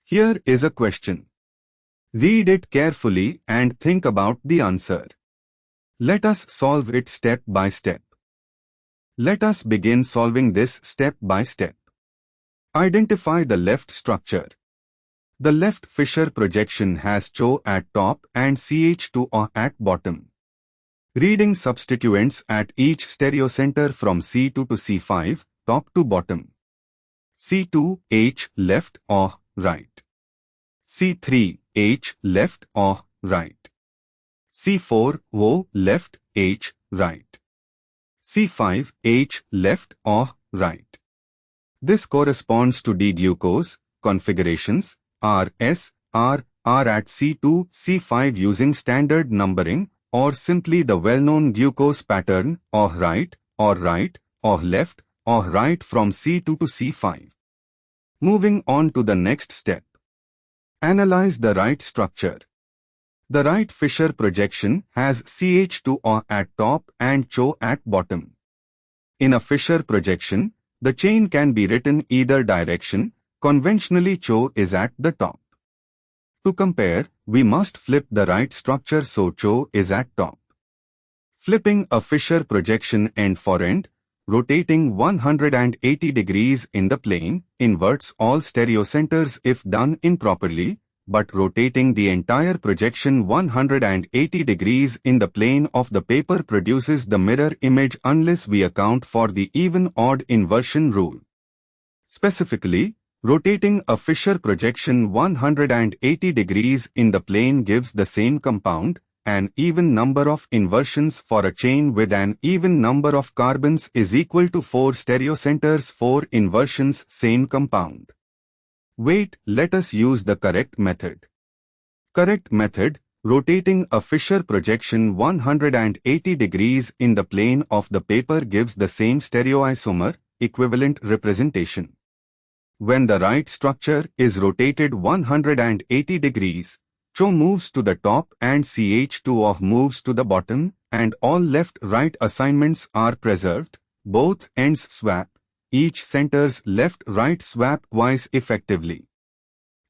Here is a question. Read it carefully and think about the answer. Let us solve it step by step. Let us begin solving this step by step. Identify the left structure. The left Fischer projection has CHO at top and CH2O at bottom. Reading substituents at each stereocenter from C2 to C5, top to bottom. C2, H, left or right. C3, H, left or right. C4, O, left, H, right. C5, H, left or right. This corresponds to D-glucose configurations R, S, R, R at C2, C5 using standard numbering, or simply the well-known glucose pattern or right, or left, or right from C2 to C5. Moving on to the next step. Analyze the right structure. The right Fischer projection has CH2O at top and CHO at bottom. In a Fischer projection, the chain can be written either direction. Conventionally, CHO is at the top. To compare, we must flip the right structure so CHO is at top. Flipping a Fischer projection end for end, rotating 180 degrees in the plane, inverts all stereocenters if done improperly, but rotating the entire projection 180 degrees in the plane of the paper produces the mirror image unless we account for the even-odd inversion rule. Specifically, rotating a Fischer projection 180 degrees in the plane gives the same compound. An even number of inversions for a chain with an even number of carbons is equal to 4 stereocenters, 4 inversions, same compound. Wait, let us use the correct method. Correct method: rotating a Fischer projection 180 degrees in the plane of the paper gives the same stereoisomer equivalent representation. When the right structure is rotated 180 degrees, CHO moves to the top and CH2O moves to the bottom, and all left-right assignments are preserved. Both ends swap. Each center's left-right swap twice effectively.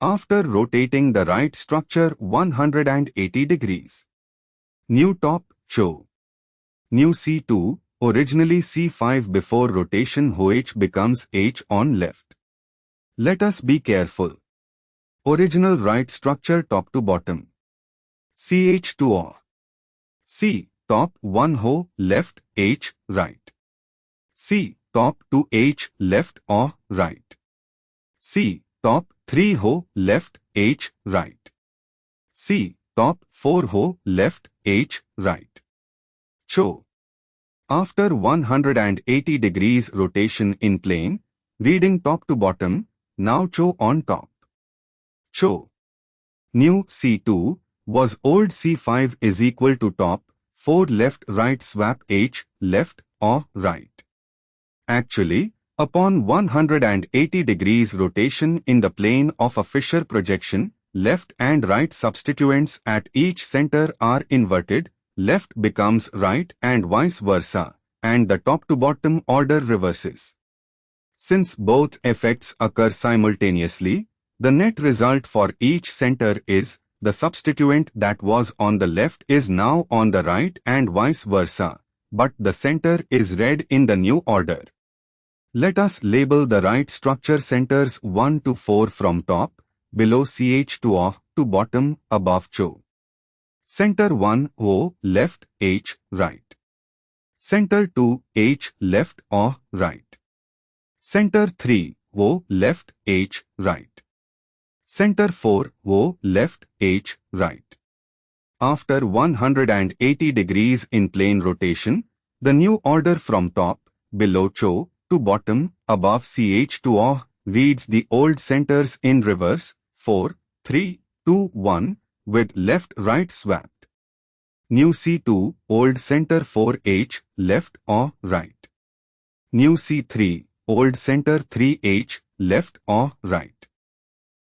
After rotating the right structure 180 degrees. New top, CHO. New C2, originally C5 before rotation OH becomes H on left. Let us be careful. Original right structure top to bottom. CH2O. C, top 1 HO, left, H, right. C, top 2 H, left or right. C, top 3 HO, left, H, right. C, top 4 HO, left, H, right. CHO. After 180 degrees rotation in plane, reading top to bottom, now CHO on top. CHO. New C2 was old C5 is equal to top 4 left-right swap H, left or right. Actually, upon 180 degrees rotation in the plane of a Fischer projection, left and right substituents at each center are inverted, left becomes right and vice versa, and the top to bottom order reverses. Since both effects occur simultaneously, the net result for each center is the substituent that was on the left is now on the right and vice versa, but the center is read in the new order. Let us label the right structure centers 1 to 4 from top, below CH2O, to bottom, above CHO. Center 1, O, left, H, right. Center 2, H, left or right. Center 3, O, left, H, right. Center 4, O, left, H, right. After 180 degrees in plane rotation, the new order from top, below CHO, to bottom, above CH2O, reads the old centers in reverse, 4, 3, 2, 1, with left-right swapped. New C2, old center 4H, left or right. New C3, old center 3H, left or right.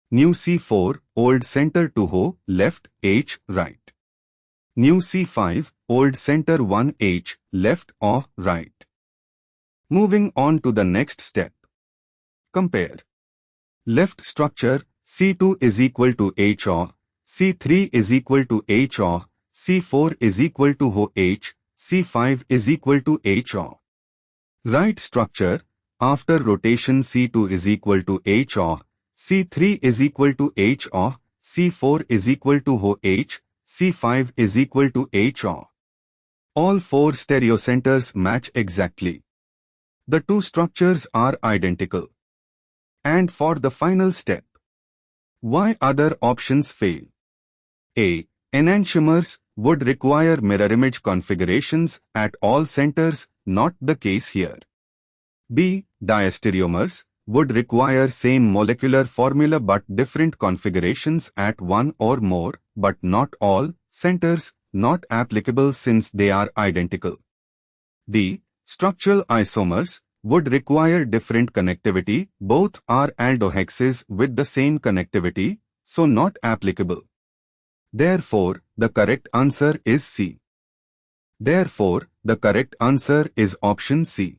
New C4, old center 2O, left, H, right. New C5, old center 1H, left or right. Moving on to the next step. Compare. Left structure, C2 is equal to HO, C3 is equal to HO, C4 is equal to OH, C5 is equal to HO. Write structure. After rotation C2 is equal to HO, C3 is equal to HO, C4 is equal to OH, C5 is equal to HO. All four stereocenters match exactly. The two structures are identical. And for the final step, why other options fail? A. Enantiomers would require mirror image configurations at all centers, not the case here. B. Diastereomers would require same molecular formula but different configurations at one or more, but not all, centers, not applicable since they are identical. D. Structural isomers would require different connectivity, both are aldohexes with the same connectivity, so not applicable. Therefore, the correct answer is C. Therefore, the correct answer is option C.